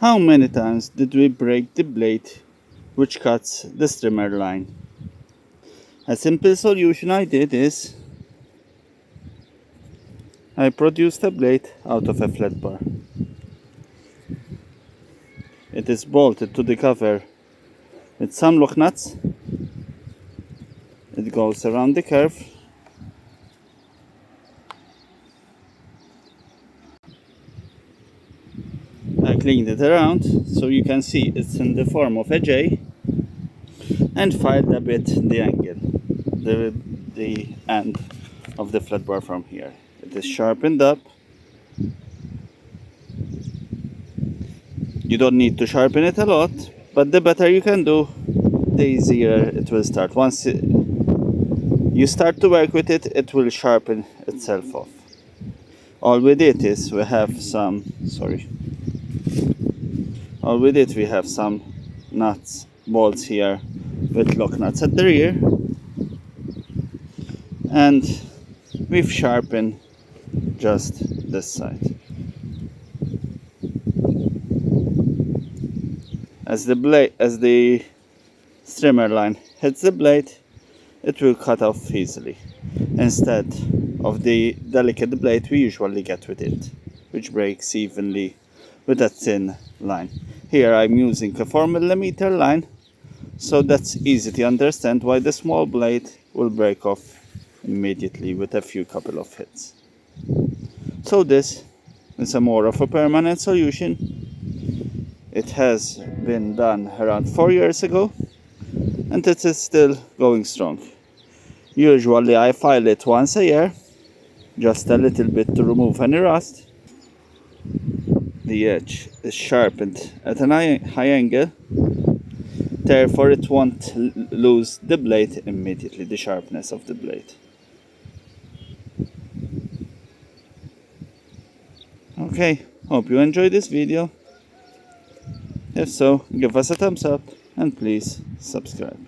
How many times did we break the blade which cuts the strimmer line? A simple solution I did is I produced a blade out of a flat bar. It is bolted to the cover with some lock nuts. It goes around the curve. I cleaned it around so you can see it's in the form of a J, and filed a bit the angle, the end of the flat bar from here. It is sharpened up. You don't need to sharpen it a lot, but the better you can do, the easier it will start. Once you start to work with it, it will sharpen itself off. All we did is we have some nuts, bolts here with lock nuts at the rear, and we've sharpened just this side. As the strimmer line hits the blade, it will cut off easily, instead of the delicate blade we usually get with it, which breaks evenly with a thin line. Here I'm using a 4mm line, so that's easy to understand why the small blade will break off immediately with a couple of hits. So this is a more of a permanent solution. It has been done around 4 years ago, and it is still going strong. Usually I file it once a year, just a little bit to remove any rust. The edge is sharpened at a high angle, therefore it won't lose the blade immediately, the sharpness of the blade. Okay, hope you enjoyed this video. If so, give us a thumbs up and please subscribe.